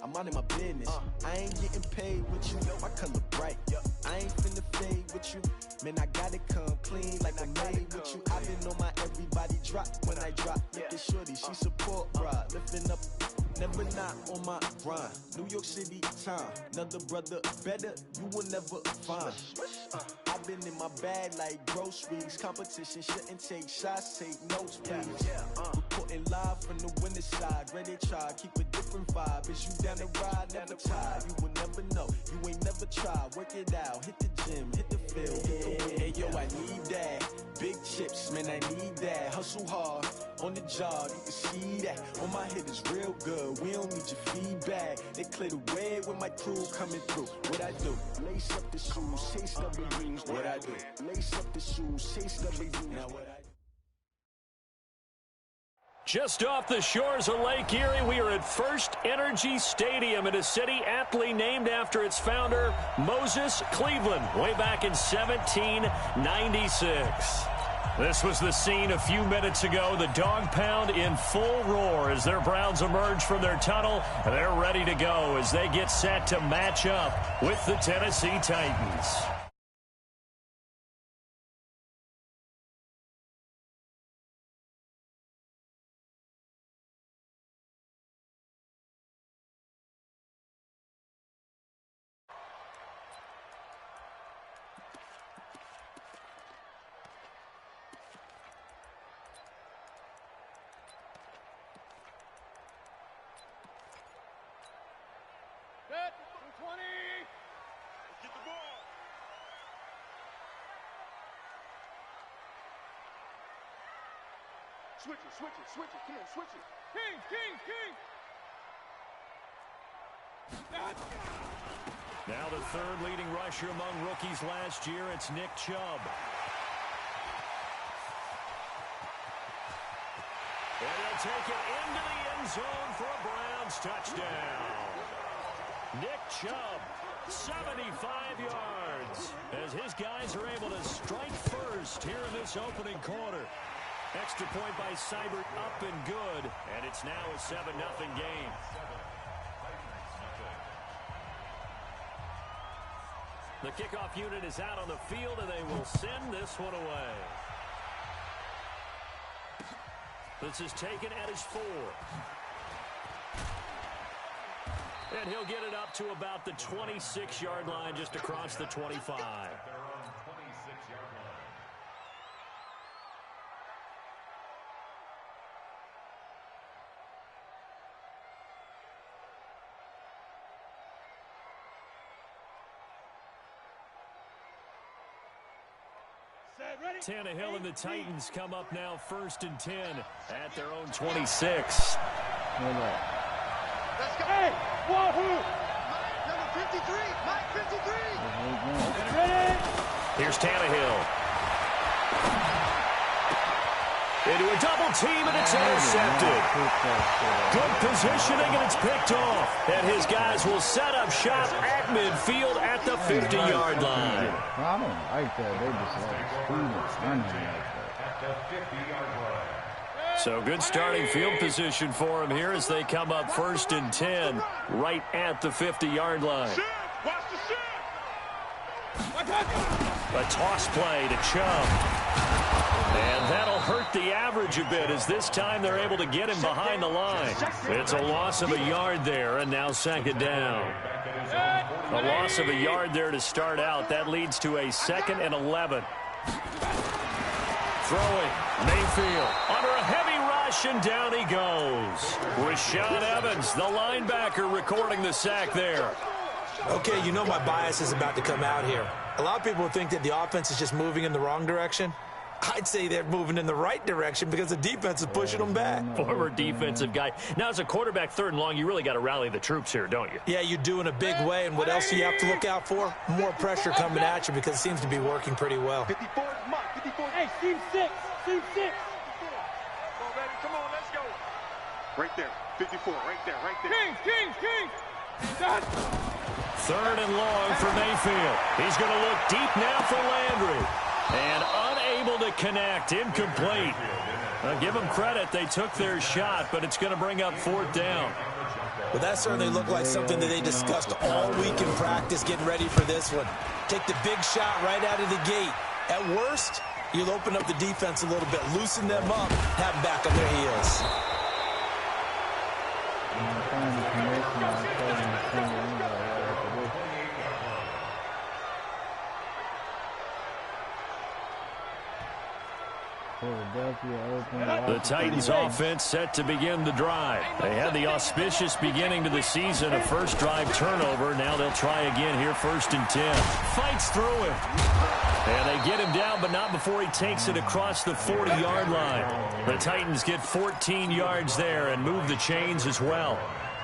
I'm out of my business. I ain't getting paid, but you know I color bright. I ain't finna fade with you. Man, I gotta come clean like I'm made with you. I've been on my everybody drop when I drop. Look at shorty, she support ride. Lifting up, never not on my grind. New York City time, another brother better, you will never find. I've been in my bag like groceries. Competition shouldn't take shots, take notes, please. Reporting live from the winning side. Ready to try, keep a different vibe. Is you down the ride, never tired. You will never know, you ain't never tried. Work it out, hit the gym, hit the field, hit the wind. Hey, yo, I need that. Big chips, man, I need that. Hustle hard, on the job, you can see that. On my head is real good, we don't need your feedback. They clear the way with my crew coming through. What I do? Lace up the shoes, chase W's. What I do? Lace up the shoes, chase W's. Now what I do? Just off the shores of Lake Erie, we are at First Energy Stadium in a city aptly named after its founder, Moses Cleveland, way back in 1796. This was the scene a few minutes ago. The dog pound in full roar as their Browns emerge from their tunnel. They're ready to go as they get set to match up with the Tennessee Titans. Switch it, come on, switch it. King! Now the third leading rusher among rookies last year, it's Nick Chubb. And he'll take it into the end zone for a Browns touchdown. Nick Chubb, 75 yards, as his guys are able to strike first here in this opening quarter. Extra point by Seibert, up and good, and it's now a 7-0 game. The kickoff unit is out on the field, and they will send this one away. This is taken at his 4. And he'll get it up to about the 26-yard line, just across the 25. Tannehill and the Titans come up now 1st and 10 at their own 26. Let's go. Hey, wahoo! Number 53, Mike 53. Ready? Here's Tannehill. Into a double team, and it's intercepted. Good positioning, and it's picked off. And his guys will set up shop at midfield at the 50-yard line. I don't like that. They just like running like that. At the 50-yard line. So good starting field position for him here as they come up 1st and 10 right at the 50-yard line. Watch the A toss play to Chubb. And that'll hurt the average a bit as this time they're able to get him behind the line. It's a loss of a yard there, and now 2nd down. A loss of a yard there to start out. That leads to a 2nd and 11. Throwing, Mayfield under a heavy rush, and down he goes. Rashaan Evans, the linebacker, recording the sack there. Okay, you know my bias is about to come out here. A lot of people think that the offense is just moving in the wrong direction. I'd say they're moving in the right direction because the defense is pushing them back. Former defensive guy. Now, as a quarterback 3rd and long, you really got to rally the troops here, don't you? Yeah, you do in a big way. And what else do you have to look out for? More pressure coming at you because it seems to be working pretty well. 54, Mike, 54. Hey, team 6. Come on, baby. Come on, let's go. Right there. 54, right there. King. 3rd and long for Mayfield. He's going to look deep now for Landry. And unable to connect, incomplete. Give them credit, they took their shot, but it's going to bring up 4th down. Well, that certainly looked like something that they discussed all week in practice getting ready for this one. Take the big shot right out of the gate. At worst, you'll open up the defense a little bit, loosen them up, have them back on their heels. The Titans offense set to begin the drive. They had the auspicious beginning to the season, a first drive turnover. Now they'll try again here, 1st and 10. Fights through him. And they get him down, but not before he takes it across the 40-yard line. The Titans get 14 yards there and move the chains as well.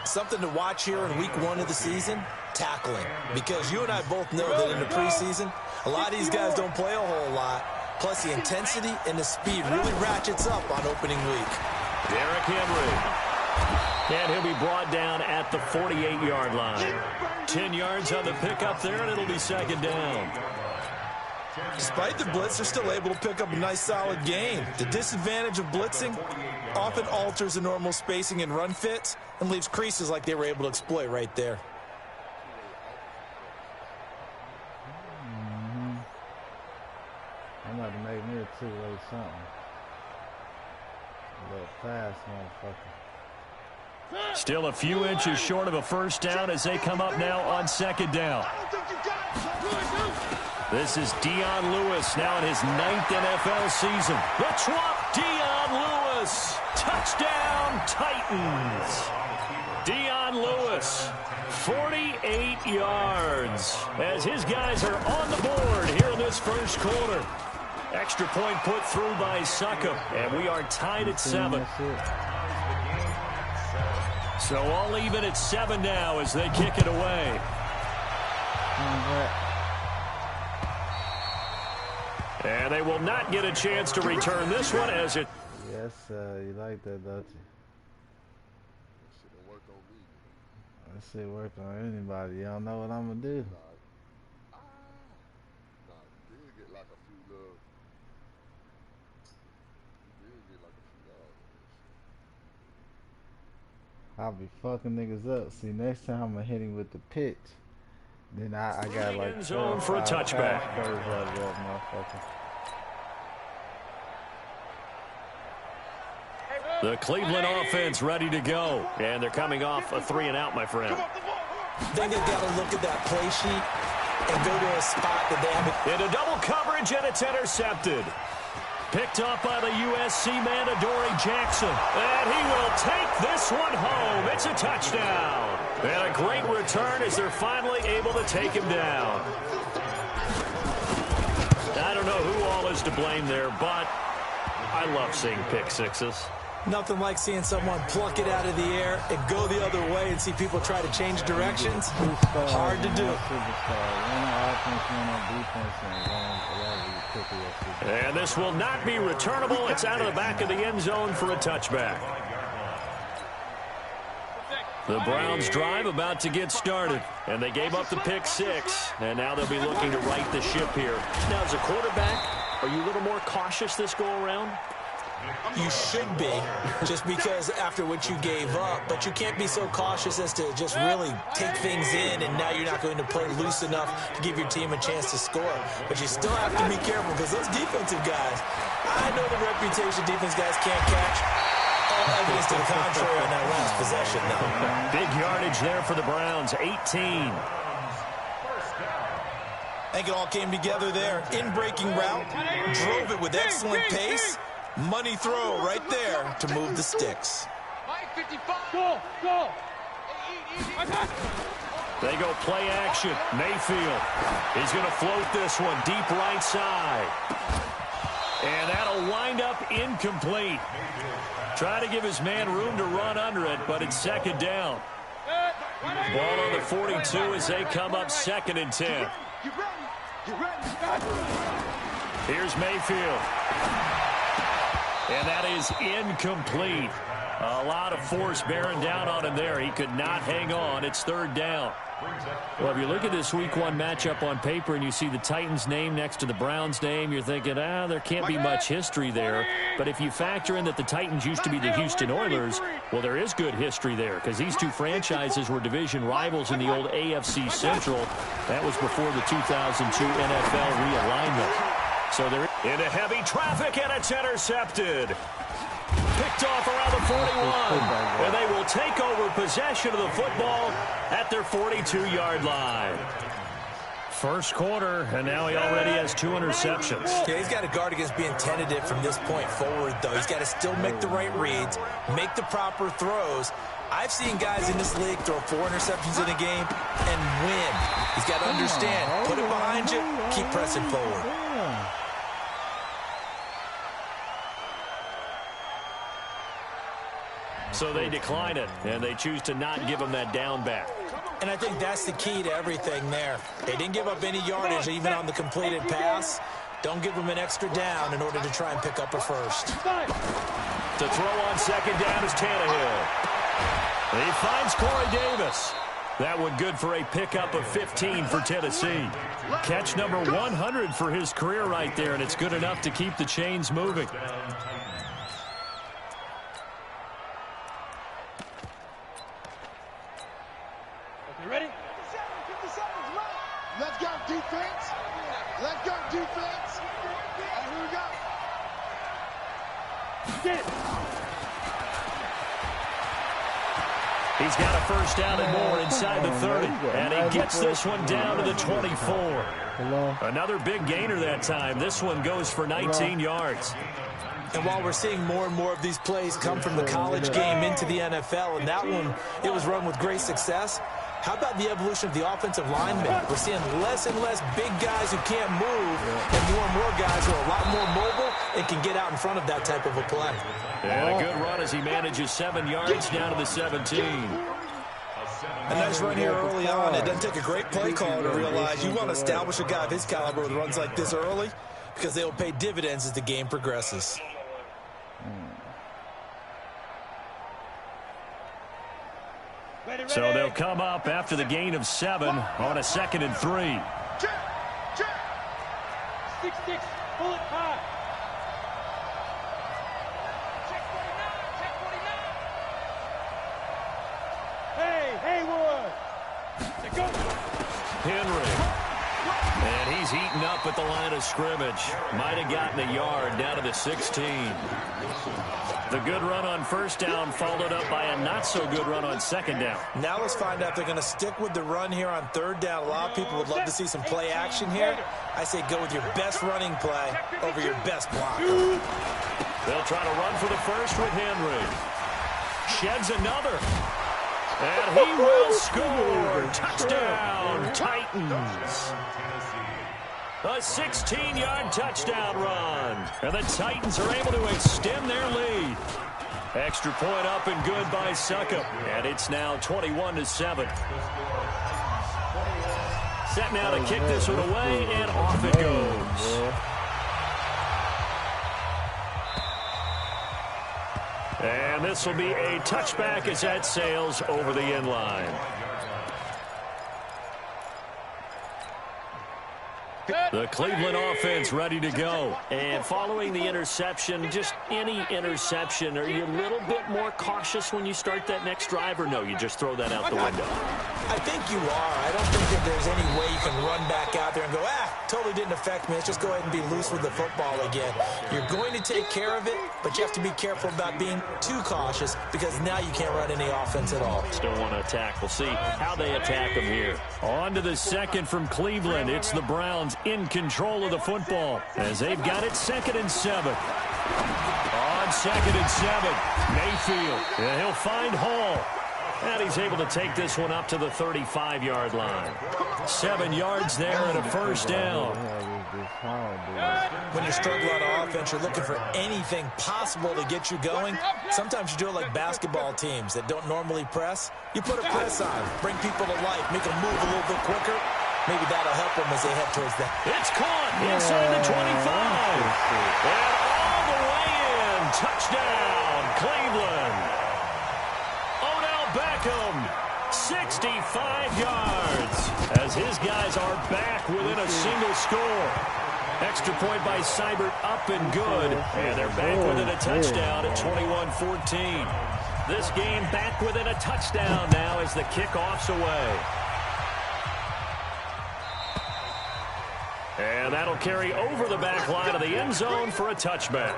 Something to watch here in week 1 of the season, tackling. Because you and I both know that in the preseason, a lot of these guys don't play a whole lot. Plus, the intensity and the speed really ratchets up on opening week. Derrick Henry. And he'll be brought down at the 48-yard line. 10 yards on the pickup there, and it'll be 2nd down. Despite the blitz, they're still able to pick up a nice, solid gain. The disadvantage of blitzing often alters the normal spacing and run fits and leaves creases like they were able to exploit right there. I'm about to make me a two-way something. A little fast, motherfucker. Still a few inches short of a 1st down as they come up now on 2nd down. This is Dion Lewis now in his 9th NFL season. The drop, Dion Lewis. Touchdown, Titans. Dion Lewis, 48 yards as his guys are on the board here in this 1st quarter. Extra point put through by Suckup, and we are tied at 7. So all even at 7 now as they kick it away. And they will not get a chance to return this one as it... Yes, you like that, don't you? That shit work on anybody. Y'all know what I'm going to do. I'll be fucking niggas up. See, next time I'm going to hit him with the pitch. Then I got like... zone for a touchback. The Cleveland offense ready to go. And they're coming off a 3-and-out, my friend. Then they got to look at that play sheet and go to a spot that they haven't... Into double coverage, and it's intercepted. Picked up by the USC man, Adoree Jackson. And he will take this one home. It's a touchdown. And a great return as they're finally able to take him down. I don't know who all is to blame there, but I love seeing pick sixes. Nothing like seeing someone pluck it out of the air and go the other way and see people try to change directions. Hard to do. And this will not be returnable. It's out of the back of the end zone for a touchback. The Browns drive about to get started, and they gave up the pick 6, and now they'll be looking to right the ship here. Now, as a quarterback, are you a little more cautious this go around? You should be, just because after what you gave up, but you can't be so cautious as to just really take things in, and now you're not going to play loose enough to give your team a chance to score. But you still have to be careful because those defensive guys, I know the reputation defense guys can't catch. All evidence to the contrary on that last possession, though. Big yardage there for the Browns, 18. I think it all came together there. In-breaking route, drove it with excellent pace. Money throw right there to move the sticks. Go, go. They go play action. Mayfield. He's going to float this one deep right side. And that'll wind up incomplete. Try to give his man room to run under it, but it's 2nd down. Ball on the 42 as they come up 2nd and 10. Here's Mayfield. And that is incomplete. A lot of force bearing down on him there. He could not hang on. It's third down. Well, if you look at this Week 1 matchup on paper and you see the Titans' name next to the Browns' name, you're thinking, there can't be much history there. But if you factor in that the Titans used to be the Houston Oilers, well, there is good history there because these two franchises were division rivals in the old AFC Central. That was before the 2002 NFL realignment. So they're into heavy traffic, and it's intercepted. Picked off around the 41, and they will take over possession of the football at their 42-yard line. First quarter, and now he already has 2 interceptions. Yeah, he's got to guard against being tentative from this point forward, though. He's got to still make the right reads, make the proper throws. I've seen guys in this league throw 4 interceptions in a game and win. He's got to understand, put it behind you, keep pressing forward. So they decline it, and they choose to not give him that down back. And I think that's the key to everything there. They didn't give up any yardage even on the completed pass. Don't give them an extra down in order to try and pick up a first. To throw on second down is Tannehill. He finds Corey Davis. That one good for a pickup of 15 for Tennessee. Catch number 100 for his career right there, and it's good enough to keep the chains moving. Ready? 50 seconds left. Let's go, defense. Let's go, defense. And here we go. Get it. He's got a first down and more inside the 30. And he gets this one down to the 24. Another big gainer that time. This one goes for 19 yards. And while we're seeing more and more of these plays come from the college game into the NFL, and that one, it was run with great success, how about the evolution of the offensive linemen? We're seeing less and less big guys who can't move and more guys who are a lot more mobile and can get out in front of that type of a play. And a good run as he manages 7 yards down to the 17. A nice run here early on. It doesn't take a great play call to realize you want to establish a guy of his caliber with runs like this early because they will pay dividends as the game progresses. So they'll come up after the gain of 7 on a 2nd and 3. Check. 6-6, bullet high. Check 49, check 49. Hey, Haywood. Go. Henry. And he's heating up at the line of scrimmage. Might have gotten a yard down to the 16. The good run on first down followed up by a not-so-good run on second down. Now let's find out if they're going to stick with the run here on third down. A lot of people would love to see some play action here. I say go with your best running play over your best blocker. They'll try to run for the first with Henry. Sheds another. And he will score. Touchdown, Titans. A 16-yard touchdown run. And the Titans are able to extend their lead. Extra point up and good by Succop. And it's now 21-7. Set now to kick this one away, and off it goes. And this will be a touchback as that sails over the end line. The Cleveland offense ready to go. And following the interception, just any interception, are you a little bit more cautious when you start that next drive, or no, you just throw that out the window? I think you are. I don't think that there's any way you can run back out there and go, totally didn't affect me. Let's just go ahead and be loose with the football again. You're going to take care of it, but you have to be careful about being too cautious because now you can't run any offense at all. Still want to attack. We'll see how they attack them here. On to the second from Cleveland. It's the Browns in control of the football as they've got it 2nd and 7. On 2nd and 7, Mayfield. And he'll find Hall. And he's able to take this one up to the 35-yard line. 7 yards there and a first down. When you're struggling on offense, you're looking for anything possible to get you going. Sometimes you do it like basketball teams that don't normally press. You put a press on, bring people to life, make them move a little bit quicker. Maybe that'll help them as they head towards that. It's caught inside the 25. And all the way in. Touchdown, Cleveland. Beckham, 65 yards, as his guys are back within a single score. Extra point by Seibert, up and good, and they're back within a touchdown at 21-14. This game back within a touchdown now as the kickoff's away. And that'll carry over the back line of the end zone for a touchback.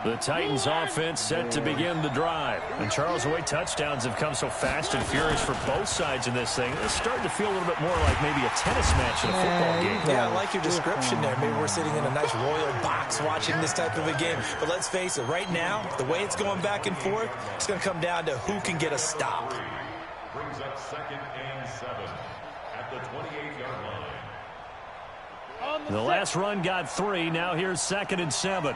The Titans offense set to begin the drive. And Charles, the way touchdowns have come so fast and furious for both sides in this thing, it's starting to feel a little bit more like maybe a tennis match in a football game. Yeah, I like your description there. Maybe we're sitting in a nice royal box watching this type of a game. But let's face it, right now, the way it's going back and forth, it's going to come down to who can get a stop. Brings up 2nd and 7 at the 28-yard line. The last run got 3. Now here's 2nd and 7.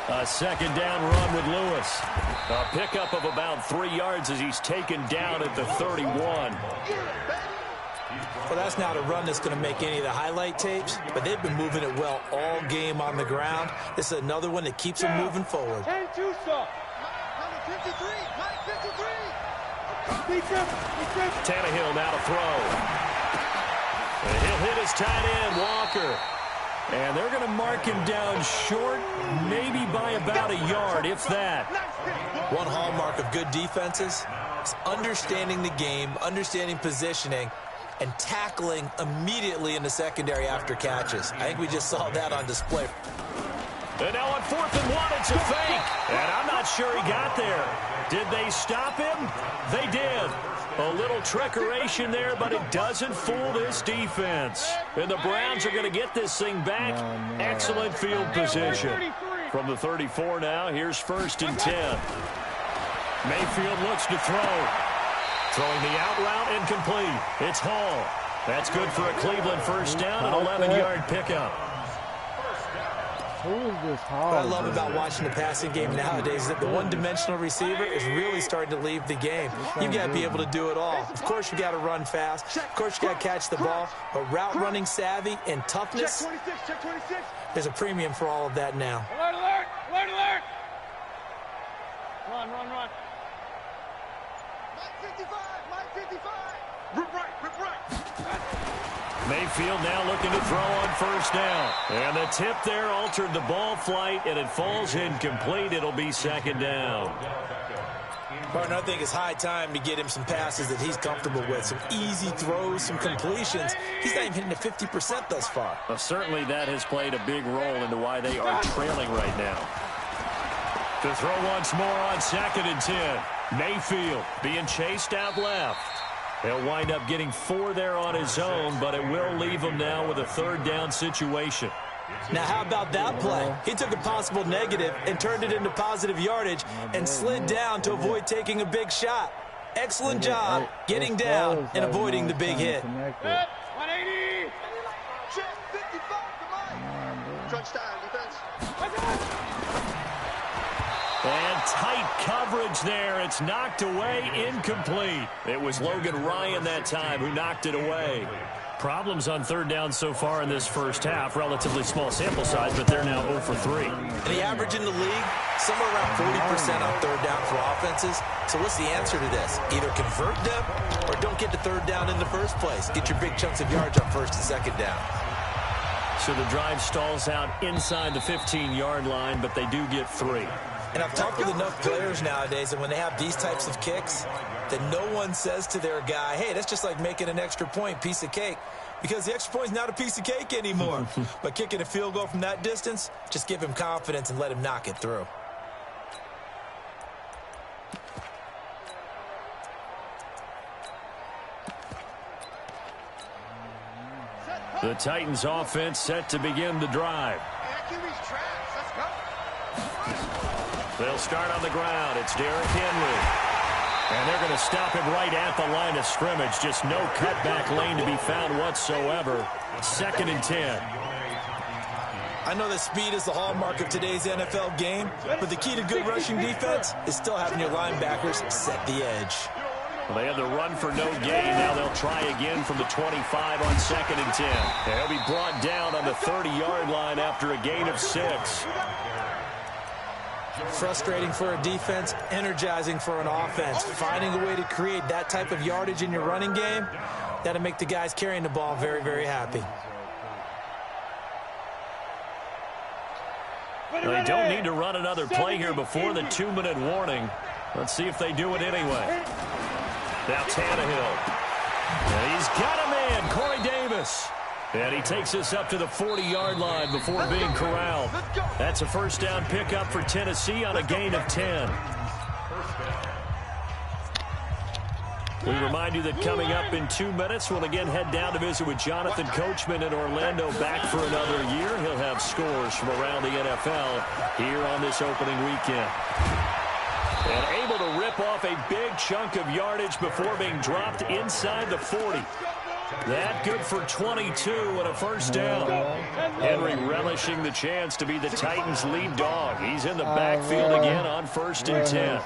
A second down run with Lewis. A pickup of about 3 yards as he's taken down at the 31. Well, that's not a run that's going to make any of the highlight tapes, but they've been moving it well all game on the ground. This is another one that keeps them moving forward. Tannehill now to throw. And he'll hit his tight end, Walker. And they're going to mark him down short, maybe by about a yard, if that. One hallmark of good defenses is understanding the game, understanding positioning, and tackling immediately in the secondary after catches. I think we just saw that on display. And now on 4th and 1, it's a fake. And I'm not sure he got there. Did they stop him? They did. A little trickeration there, but it doesn't fool this defense. And the Browns are going to get this thing back. Excellent field position. From the 34 now, here's 1st and 10. Mayfield looks to throw. Throwing the out route incomplete. It's Hall. That's good for a Cleveland first down, an 11-yard pickup. What I love about watching the passing game nowadays is that the one-dimensional receiver is really starting to leave the game. You've got to be able to do it all. Of course, you got to run fast. Of course, you got to catch the ball. But route running savvy and toughness, there's a premium for all of that now. Alert, alert, alert, alert. Run, run, run. Mike 55, Mike 55. Rip right, rip right. Mayfield now looking to throw on first down. And the tip there altered the ball flight, and it falls incomplete. It'll be 2nd down. Partner, I think it's high time to get him some passes that he's comfortable with. Some easy throws, some completions. He's not even hitting the 50% thus far. Well, certainly that has played a big role into why they are trailing right now. To throw once more on 2nd and 10. Mayfield being chased out left. He'll wind up getting 4 there on his own, but it will leave him now with a 3rd down situation. Now, how about that play? He took a possible negative and turned it into positive yardage and slid down to avoid taking a big shot. Excellent job getting down and avoiding the big hit. 180. Check 55 to Mike. Crunch time, defense. And tight coverage there. It's knocked away, incomplete. It was Logan Ryan that time who knocked it away. Problems on 3rd down so far in this first half. Relatively small sample size, but they're now 0 for 3. And the average in the league, somewhere around 40% on 3rd down for offenses. So what's the answer to this? Either convert them or don't get to 3rd down in the first place. Get your big chunks of yards on 1st and 2nd down. So the drive stalls out inside the 15-yard line, but they do get 3. And I've talked with enough players nowadays that when they have these types of kicks, that no one says to their guy, hey, that's just like making an extra point, piece of cake. Because the extra point is not a piece of cake anymore. But kicking a field goal from that distance, just give him confidence and let him knock it through. The Titans offense set to begin the drive. They'll start on the ground. It's Derrick Henry. And they're going to stop him right at the line of scrimmage. Just no cutback lane to be found whatsoever. 2nd and 10. I know that speed is the hallmark of today's NFL game, but the key to good rushing defense is still having your linebackers set the edge. Well, they had the run for no gain. Now they'll try again from the 25 on 2nd and 10. And he'll be brought down on the 30-yard line after a gain of 6. Frustrating for a defense, energizing for an offense. Finding a way to create that type of yardage in your running game, that'll make the guys carrying the ball very, very happy. They don't need to run another play here before the 2-minute warning. Let's see if they do it anyway. Now Tannehill. And he's got a man, Corey Davis. And he takes us up to the 40-yard line before being corralled. That's a first down pickup for Tennessee on a gain of 10. We remind you that coming up in 2 minutes, we'll again head down to visit with Jonathan Coachman in Orlando, back for another year. He'll have scores from around the NFL here on this opening weekend. And able to rip off a big chunk of yardage before being dropped inside the 40. That good for 22 and a first down. Henry relishing the chance to be the Titans' lead dog. He's in the backfield again on 1st and 10.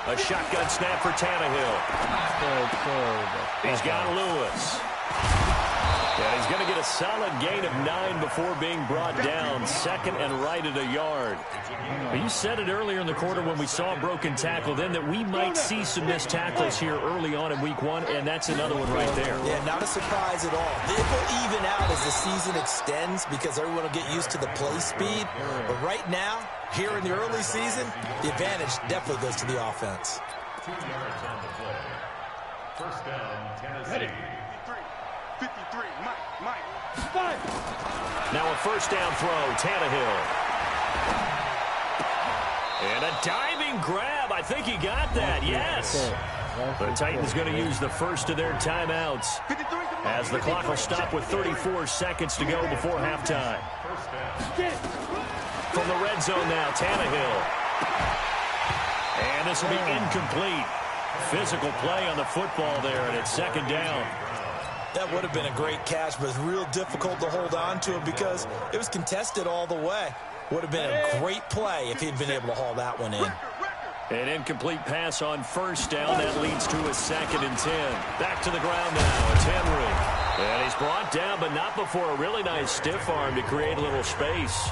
A shotgun snap for Tannehill. He's got Lewis. Yeah, he's going to get a solid gain of 9 before being brought down. 2nd and right at a yard. You said it earlier in the quarter when we saw a broken tackle then that we might see some missed tackles here early on in week 1, and that's another one right there. Yeah, not a surprise at all. It will even out as the season extends because everyone will get used to the play speed. But right now, here in the early season, the advantage definitely goes to the offense. 2 yards on the play. First down, Tennessee. 53, Mike. Now a first down throw, Tannehill. And a diving grab. I think he got that, yes. The Titans going to use the first of their timeouts as the clock will stop with 34 seconds to go before halftime. From the red zone now, Tannehill. And this will be incomplete. Physical play on the football there, and it's 2nd down. That would have been a great catch, but it's real difficult to hold on to it because it was contested all the way. Would have been a great play if he'd been able to haul that one in. An incomplete pass on first down. That leads to a 2nd and 10. Back to the ground now. It's Henry. And he's brought down, but not before a really nice stiff arm to create a little space.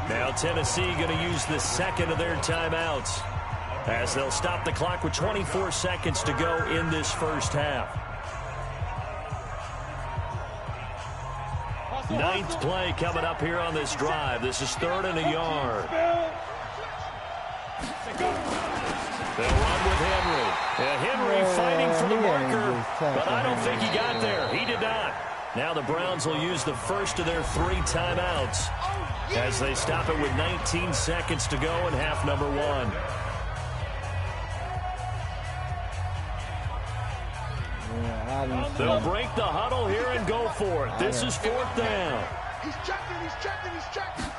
Now Tennessee going to use the 2nd of their timeouts as they'll stop the clock with 24 seconds to go in this first half. 9th play coming up here on this drive. This is 3rd and a yard. They'll run with Henry. Henry fighting for the marker, but I don't think he got there. He did not. Now the Browns will use the first of their 3 timeouts as they stop it with 19 seconds to go in half number 1. They'll break the huddle here and go for it. This is 4th down. He's checking.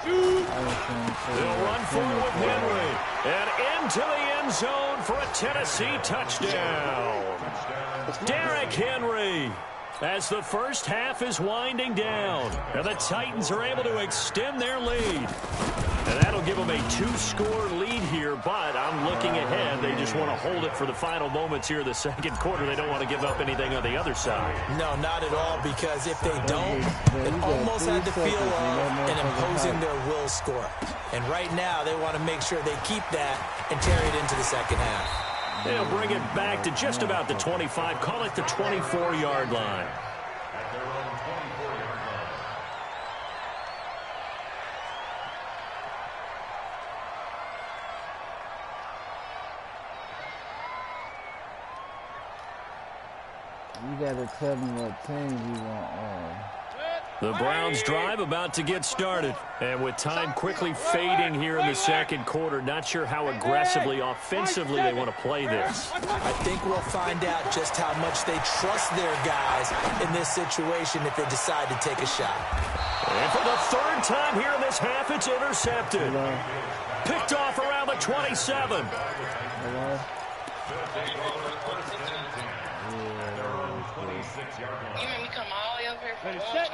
They'll run for it with Henry. And into the end zone for a Tennessee touchdown. Derrick Henry. As the first half is winding down. And the Titans are able to extend their lead. And that'll give them a 2-score lead here, but I'm looking ahead. They just want to hold it for the final moments here in the 2nd quarter. They don't want to give up anything on the other side. No, not at all, because if they don't, it almost had the feel of an imposing their will score. And right now, they want to make sure they keep that and carry it into the 2nd half. They'll bring it back to just about the 25, call it the 24-yard line. At their own 24-yard line. You gotta tell me what teams you want on. The Browns drive about to get started. And with time quickly fading here in the 2nd quarter, not sure how aggressively, offensively they want to play this. I think we'll find out just how much they trust their guys in this situation if they decide to take a shot. And for the 3rd time here in this half, it's intercepted. Picked off around the 27. You made me come all the way over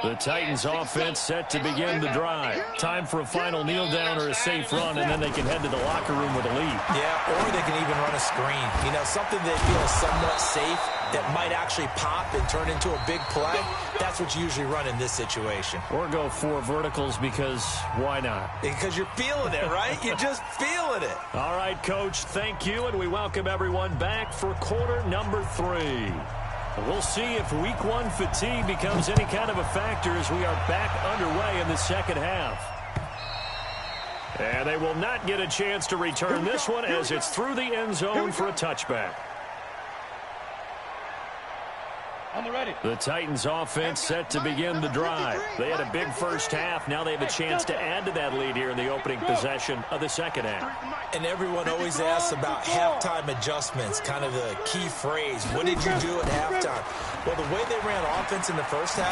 The Titans offense set to begin the drive. Time for a final kneel down or a safe run, and then they can head to the locker room with a lead. Yeah, or they can even run a screen. You know, something they feel is somewhat safe that might actually pop and turn into a big play. That's what you usually run in this situation. Or go 4 verticals because why not? Because you're feeling it, right? You're just feeling it. All right, Coach, thank you, and we welcome everyone back for quarter number 3. We'll see if week 1 fatigue becomes any kind of a factor as we are back underway in the second half. And they will not get a chance to return this one as it's through the end zone for a touchback. The Titans offense set to begin the drive. They had a big first half. Now they have a chance to add to that lead here in the opening possession of the second half. And everyone always asks about halftime adjustments, kind of the key phrase. What did you do at halftime? Well, the way they ran offense in the first half,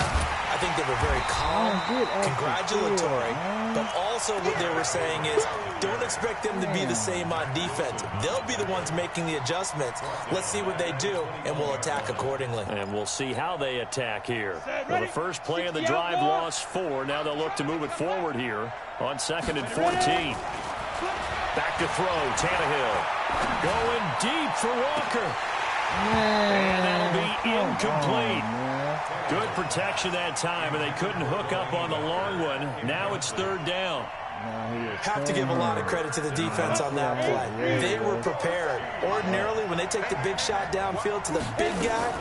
I think they were very calm, congratulatory, but also what they were saying is don't expect them to be the same on defense. They'll be the ones making the adjustments. Let's see what they do, and we'll attack accordingly. And we'll see how they attack here. Well, the first play of the drive lost 4. Now they'll look to move it forward here on 2nd and 14. Back to throw, Tannehill. Going deep for Walker. And that'll be incomplete. Good protection that time, and they couldn't hook up on the long one. Now it's 3rd down. Have to give a lot of credit to the defense on that play. They were prepared. Ordinarily, when they take the big shot downfield to the big guy,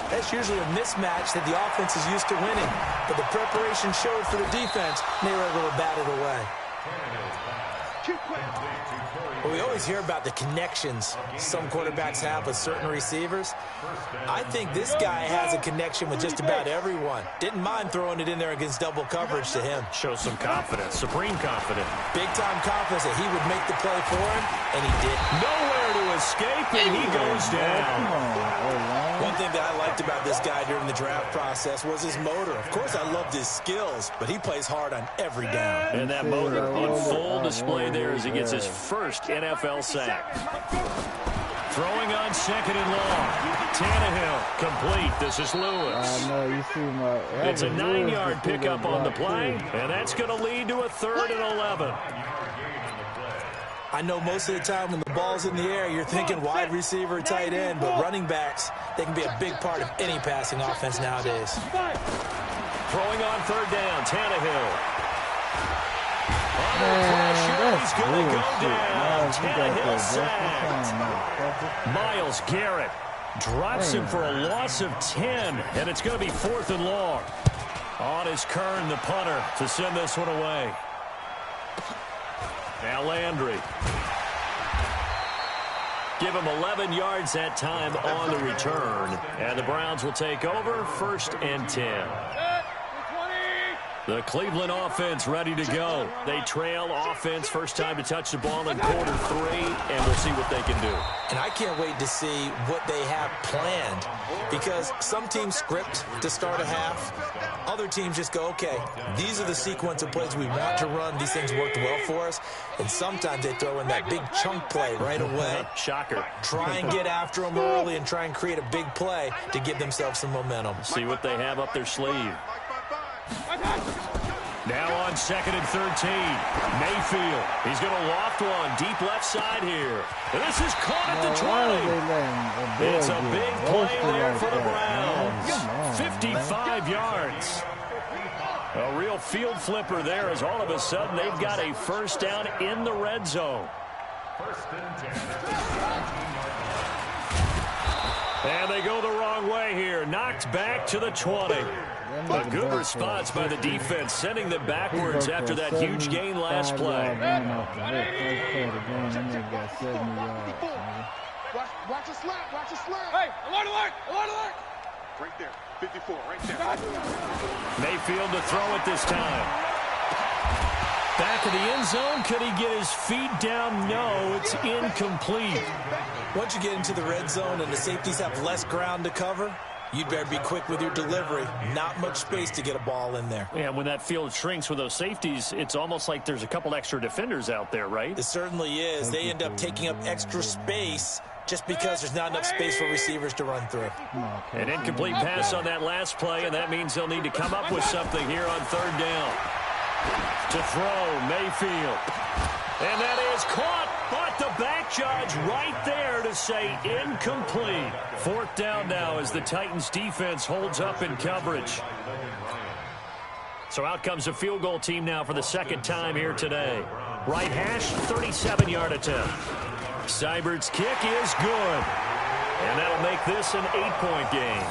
that's usually a mismatch that the offense is used to winning. But the preparation showed for the defense, and they were able to bat it away. Well, we always hear about the connections some quarterbacks have with certain receivers. I think this guy has a connection with just about everyone. Didn't mind throwing it in there against double coverage to him. Shows some confidence, supreme confidence. Big-time confidence that he would make the play for him, and he did. Nowhere to escape, and he goes down. One thing that I liked about this guy during the draft process was his motor. Of course, I loved his skills, but he plays hard on every down. And that motor on full display there as he gets his first NFL sack. Throwing on 2nd and long. Tannehill complete. This is Lewis. You see it's a 9-yard pickup on the play, and that's going to lead to a 3rd and 11. I know most of the time when the ball's in the air, you're thinking wide receiver, tight end, but running backs, they can be a big part of any passing offense nowadays. Throwing on 3rd down, Tannehill. Under pressure, he's going to go down. Tannehill sacked. Myles Garrett drops him for a loss of 10, and it's going to be 4th and long. On is Kern, the punter, to send this one away. Now Landry. Give him 11 yards that time on the return. And the Browns will take over 1st and 10. The Cleveland offense ready to go. They trail offense, first time to touch the ball in quarter 3, and we'll see what they can do. And I can't wait to see what they have planned, because some teams script to start a half. Other teams just go, okay, these are the sequence of plays we want to run. These things worked well for us. And sometimes they throw in that big chunk play right away. Shocker. Try and get after them early and try and create a big play to give themselves some momentum. See what they have up their sleeve. Now on 2nd and 13. Mayfield. He's going to loft one deep left side here. And this is caught at the 20. It's a big play there for the Browns. 55 yards. A real field flipper there as all of a sudden they've got a first down in the red zone. 1st and 10. And they go the wrong way here. Knocked back to the 20. A good response by the defense, sending them backwards after that huge gain last play. Watch a slap, watch a slap. Hey, alert, alert, alert, alert. Right there, 54, right there. Mayfield to throw it this time. Back of the end zone, could he get his feet down? No, it's incomplete. Once you get into the red zone and the safeties have less ground to cover, you'd better be quick with your delivery. Not much space to get a ball in there. Yeah, when that field shrinks with those safeties, it's almost like there's a couple extra defenders out there, right? It certainly is. They end up taking up extra space just because there's not enough space for receivers to run through. An incomplete pass on that last play, and that means they'll need to come up with something here on third down. To throw, Mayfield. And that is caught, but the back judge right there to say incomplete. Fourth down now as the Titans defense holds up in coverage. So out comes a field goal team now for the second time here today. Right hash, 37-yard attempt. Seibert's kick is good. And that'll make this an 8-point game.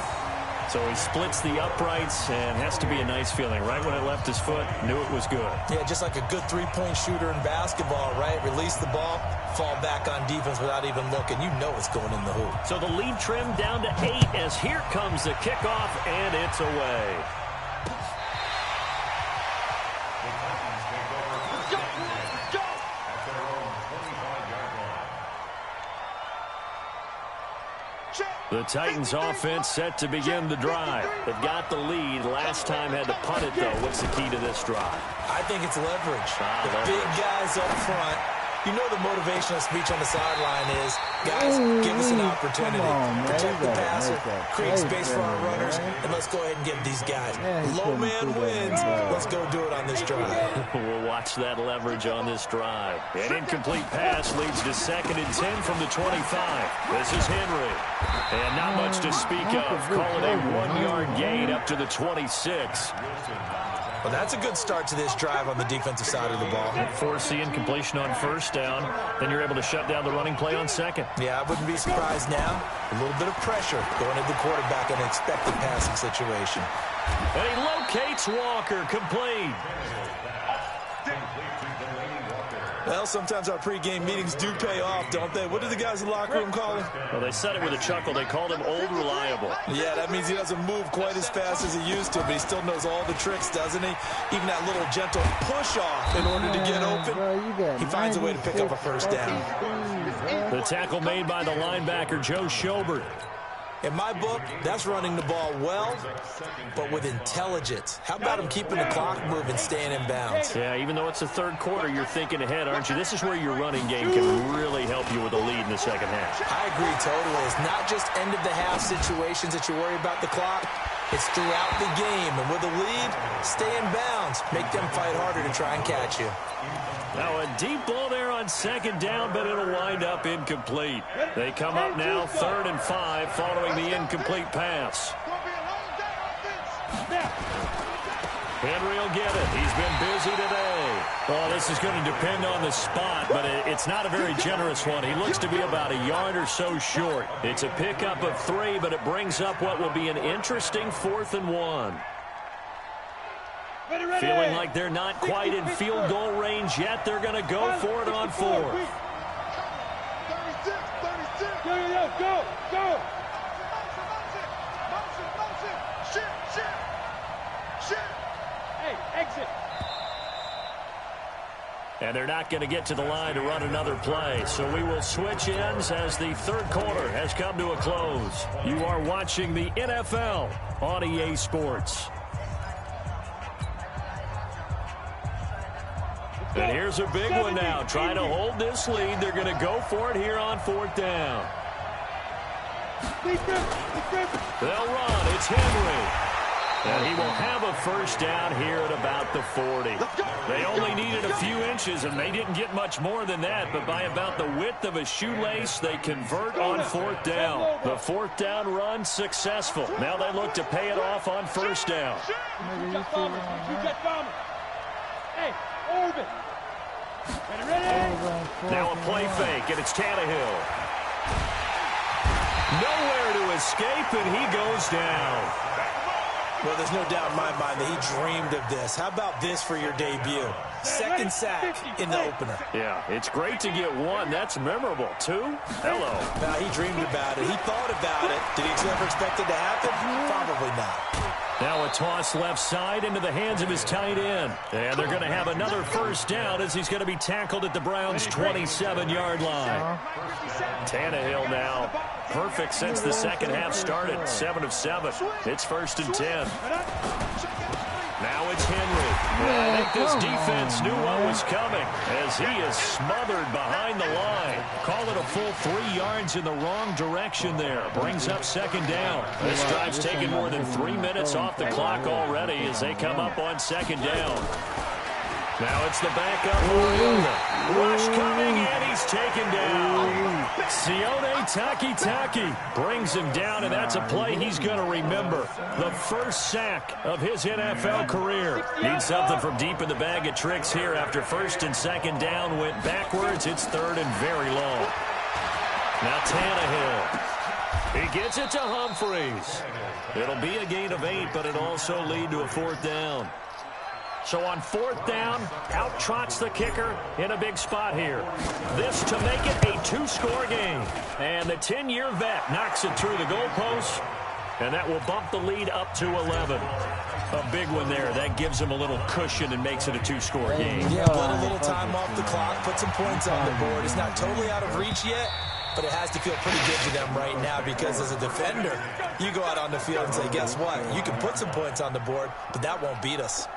So he splits the uprights and has to be a nice feeling. Right when it left his foot, knew it was good. Yeah, just like a good three-point shooter in basketball, right? Release the ball, fall back on defense without even looking. You know it's going in the hoop. So the lead trimmed down to 8 as here comes the kickoff, and it's away. The Titans offense set to begin the drive. They've got the lead. Last time had to punt it, though. What's the key to this drive? I think it's leverage. The big guys up front. You know the motivational speech on the sideline is, guys, give us an opportunity. Protect the passer, create space for our runners, and let's go ahead and get these guys. Low man wins. Let's go do it on this drive. We'll watch that leverage on this drive. An incomplete pass leads to 2nd and 10 from the 25. This is Henry. And not much to speak of. Call it a 1-yard gain up to the 26. Well, that's a good start to this drive on the defensive side of the ball. Force the incompletion on first down. Then you're able to shut down the running play on second. Yeah, I wouldn't be surprised now. A little bit of pressure going at the quarterback in an expected passing situation. And he locates Walker, complete. Well, sometimes our pregame meetings do pay off, don't they? What do the guys in the locker room call him? Well, they said it with a chuckle. They called him Old Reliable. Yeah, that means he doesn't move quite as fast as he used to, but he still knows all the tricks, doesn't he? Even that little gentle push-off in order to get open, he finds a way to pick up a first down. The tackle made by the linebacker, Joe Schobert. In my book, that's running the ball well, but with intelligence. How about him keeping the clock moving, staying in bounds? Yeah, even though it's the third quarter, you're thinking ahead, aren't you? This is where your running game can really help you with a lead in the second half. I agree totally. It's not just end-of-the-half situations that you worry about the clock. It's throughout the game. And with a lead, stay in bounds. Make them fight harder to try and catch you. Now a deep ball there on second down, but it'll wind up incomplete. They come up now 3rd and 5 following the incomplete pass. Henry will get it. He's been busy today. Well, this is going to depend on the spot, but it's not a very generous one. He looks to be about a yard or so short. It's a pickup of 3, but it brings up what will be an interesting 4th and 1. Feeling like they're not quite in field goal range yet. They're going to go for it on 4th. 36. Go. Shit. Hey, exit. And they're not going to get to the line to run another play. So we will switch ends as the third quarter has come to a close. You are watching the NFL on EA Sports. And here's a big one now. Trying to hold this lead. They're going to go for it here on 4th down. They'll run. It's Henry. And he will have a first down here at about the 40. They only needed a few inches, and they didn't get much more than that. But by about the width of a shoelace, they convert on 4th down. The 4th down run successful. Now they look to pay it off on first down. Hey, Orban. Now a play fake, and it's Tannehill. Nowhere to escape, and he goes down. Well, there's no doubt in my mind that he dreamed of this. How about this for your debut? Second sack in the opener. Yeah, it's great to get 1. That's memorable. 2? Hello. Now, he dreamed about it. He thought about it. Did he ever expect it to happen? Probably not. Now a toss left side into the hands of his tight end. And they're going to have another first down as he's going to be tackled at the Browns' 27-yard line. Tannehill now perfect since the second half started. 7 of 7. It's 1st and 10. Now it's Henry. I think this defense knew what was coming as he is smothered behind the line. Call it a full 3 yards in the wrong direction there. Brings up second down. This drive's taken more than 3 minutes off the clock already as they come up on second down. Now it's the backup. Rush coming, and he's taken down. Sione Takitaki brings him down, and that's a play he's going to remember. The first sack of his NFL career. Needs something from deep in the bag of tricks here after first and second down went backwards. It's third and very long. Now Tannehill. He gets it to Humphreys. It'll be a gain of 8, but it'll also lead to a fourth down. So on fourth down, out trots the kicker in a big spot here. This to make it a 2-score game. And the 10-year vet knocks it through the goalpost, and that will bump the lead up to 11. A big one there. That gives them a little cushion and makes it a 2-score game. Yeah, put a little time off the clock, put some points on the board. It's not totally out of reach yet, but it has to feel pretty good to them right now because as a defender, you go out on the field and say, guess what? You can put some points on the board, but that won't beat us.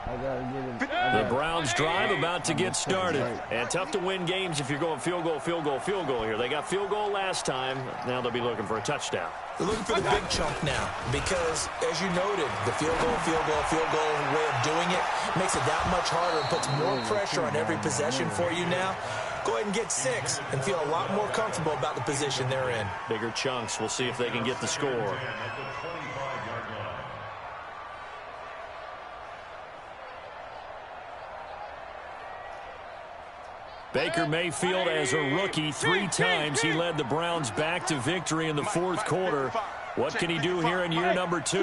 The Browns drive about to get started. And tough to win games if you're going field goal, field goal, field goal here. They got field goal last time. Now they'll be looking for a touchdown. They're looking for the big chunk now because, as you noted, the field goal way of doing it makes it that much harder and puts more pressure on every possession for you now. Go ahead and get 6 and feel a lot more comfortable about the position they're in. Bigger chunks. We'll see if they can get the score. Baker Mayfield, as a rookie, 3 times he led the Browns back to victory in the fourth quarter. What can he do here in year number 2?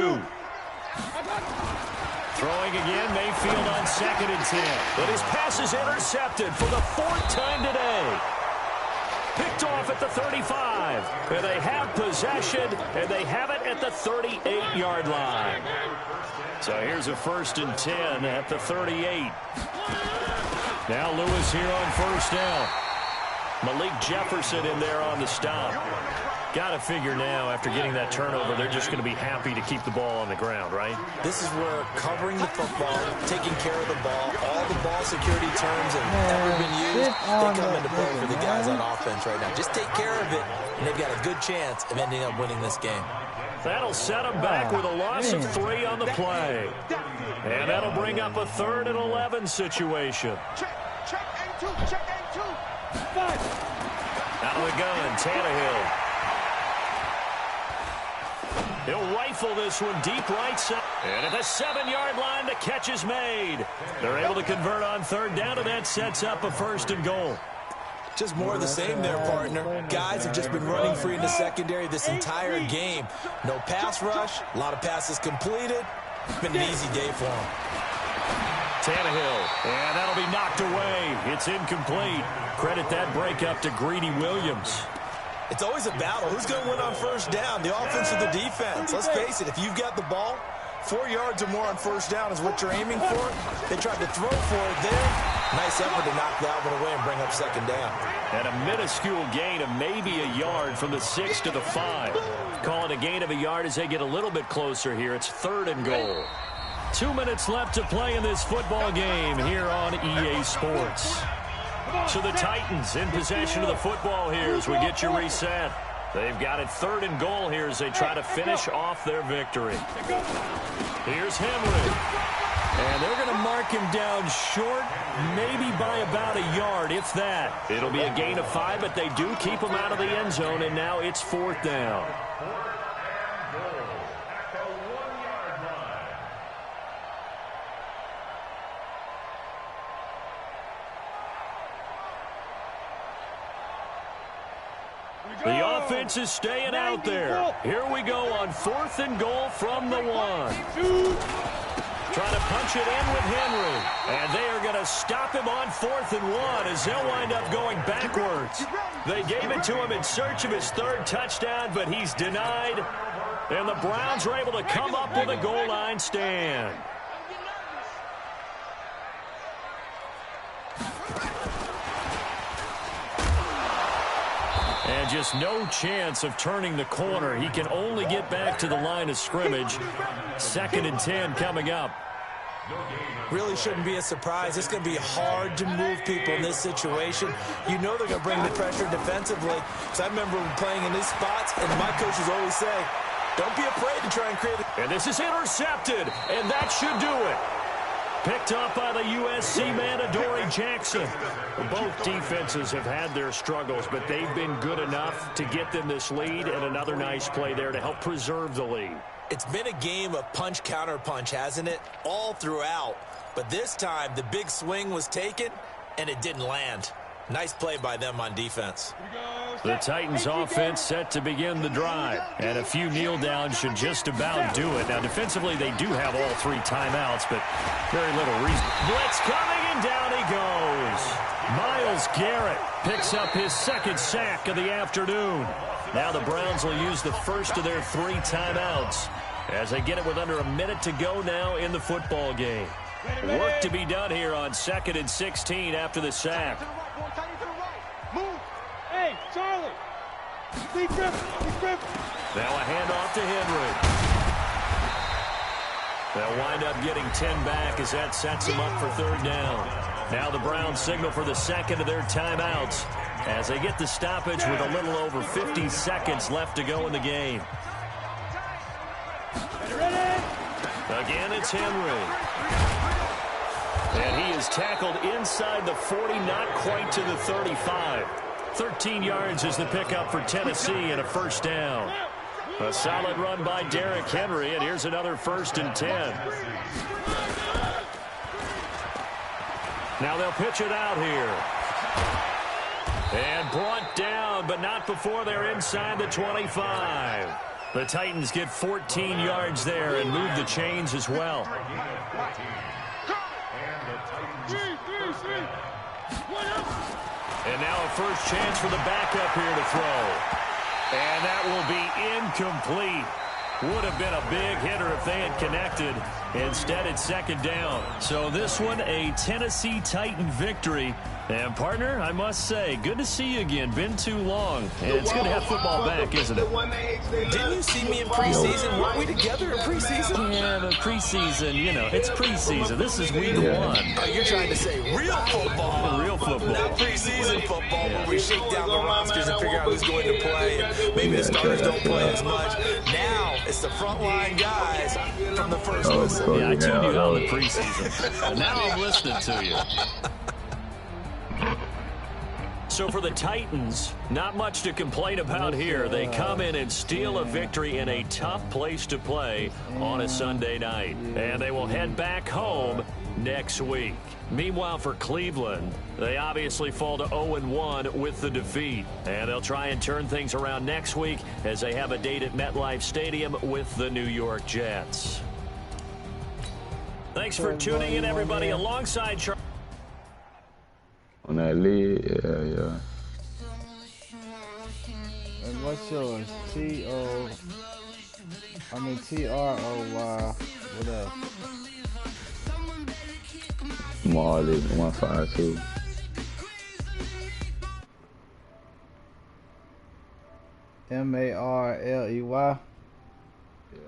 Throwing again, Mayfield on 2nd and 10. But his pass is intercepted for the 4th time today. Picked off at the 35. And they have possession, and they have it at the 38-yard line. So here's a 1st and 10 at the 38. Now Lewis here on first down. Malik Jefferson in there on the stop. Got to figure now, after getting that turnover, they're just going to be happy to keep the ball on the ground, right? This is where covering the football, taking care of the ball, all the ball security terms have ever been used, they come into play for the guys on offense right now. Just take care of it, and they've got a good chance of ending up winning this game. That'll set them back with a loss of 3 on the play. And that'll bring up a 3rd and 11 situation. Check and 2, check and 2. Out of the gun, Tannehill. He'll rifle this one deep right side. And at the 7-yard line, the catch is made. They're able to convert on 3rd down, and that sets up a 1st and goal. Just more of the same there, partner. Guys have just been running free in the secondary this entire game. No pass rush, a lot of passes completed. It's been an easy day for them. Tannehill, and that'll be knocked away. It's incomplete. Credit that breakup to Greedy Williams. It's always a battle. Who's going to win on first down, the offense or the defense? Let's face it, if you've got the ball, 4 yards or more on first down is what you're aiming for. They tried to throw for it there. Nice effort to knock that one away and bring up second down. And a minuscule gain of maybe a yard from the 6 to the 5. Call it a gain of a yard as they get a little bit closer here. It's 3rd and goal. 2 minutes left to play in this football game here on EA Sports. So the Titans in possession of the football here as we get you reset. They've got it 3rd and goal here as they try to finish off their victory. Here's Henry. And they're going to mark him down short, maybe by about a yard, if that. It'll be a gain of 5, but they do keep him out of the end zone, and now it's 4th down. The offense is staying out there. Here we go on 4th and goal from the 1. Trying to punch it in with Henry. And they are going to stop him on 4th and 1 as they'll wind up going backwards. They gave it to him in search of his 3rd touchdown, but he's denied. And the Browns are able to come up with a goal line stand. And just no chance of turning the corner. He can only get back to the line of scrimmage. 2nd and 10 coming up. Really shouldn't be a surprise. It's going to be hard to move people in this situation. You know they're going to bring the pressure defensively. Because I remember playing in these spots, and my coaches always say, don't be afraid to try and create it. And this is intercepted, and that should do it. Picked up by the USC man, Adoree Jackson. Both defenses have had their struggles, but they've been good enough to get them this lead, and another nice play there to help preserve the lead. It's been a game of punch-counter-punch, hasn't it? All throughout. But this time, the big swing was taken, and it didn't land. Nice play by them on defense. The Titans offense set to begin the drive, and a few kneel downs should just about do it. Now, defensively, they do have all 3 timeouts, but very little reason. Blitz coming, and down he goes. Myles Garrett picks up his 2nd sack of the afternoon. Now the Browns will use the first of their 3 timeouts as they get it with under a minute to go now in the football game. Work to be done here on 2nd and 16 after the sack. Hey, Charlie. Now a handoff to Henry. They'll wind up getting 10 back as that sets them up for 3rd down. Now the Browns signal for the 2nd of their timeouts as they get the stoppage with a little over 50 seconds left to go in the game. Again, it's Henry. And he is tackled inside the 40, not quite to the 35. 13 yards is the pickup for Tennessee and a 1st down. A solid run by Derrick Henry, and here's another 1st and 10. Now they'll pitch it out here. And brought down, but not before they're inside the 25. The Titans get 14 yards there and move the chains as well. And now a first chance for the backup here to throw. And that will be incomplete. Would have been a big hitter if they had connected. Instead, it's 2nd down. So this one, a Tennessee Titan victory. And, partner, I must say, good to see you again. Been too long. And it's good to have football back, isn't it? Didn't you see me in preseason? Weren't we together in preseason? Yeah, but preseason, you know, it's preseason. This is week 1. Oh, you're trying to say real football. Real football. Not preseason football where we shake down the rosters and figure out who's going to play. And maybe the starters don't play as much. Now it's the frontline guys from the first whistle. Yeah, I tuned you out in the preseason. And now I'm listening to you. So for the Titans, not much to complain about here. They come in and steal a victory in a tough place to play on a Sunday night. And they will head back home next week. Meanwhile, for Cleveland, they obviously fall to 0-1 with the defeat. And they'll try and turn things around next week as they have a date at MetLife Stadium with the New York Jets. Thanks for tuning in, everybody, alongside Charlie. On that lid, yeah. And what's yours? T-R-O-Y. What else? Marley 152. M-A-R-L-E-Y. Yeah.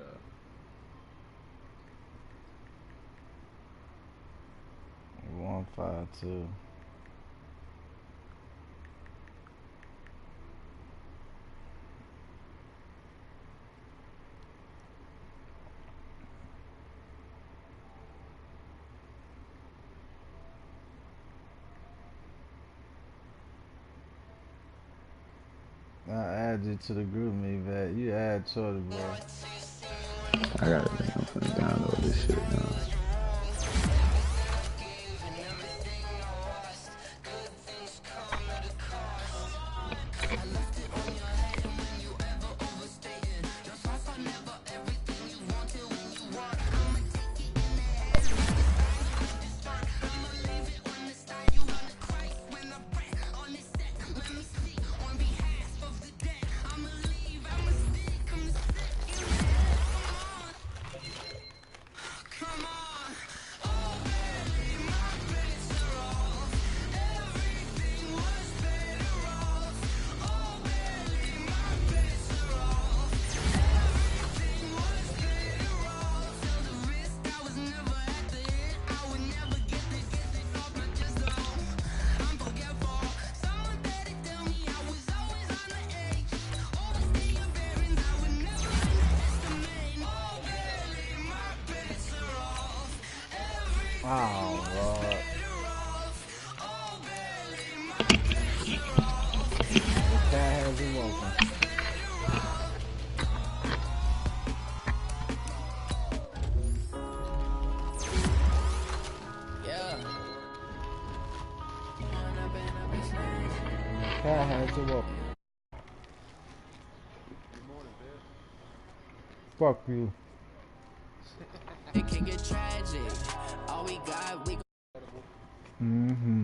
Yeah. 152. I add you to the group, me, Vet. You add Shorty, bro. I gotta think I'm finna download this shit now. Oh, Lord. The cat has him open. Cat has him open. Fuck you. It can get tragic. All we got, we. Mm-hmm.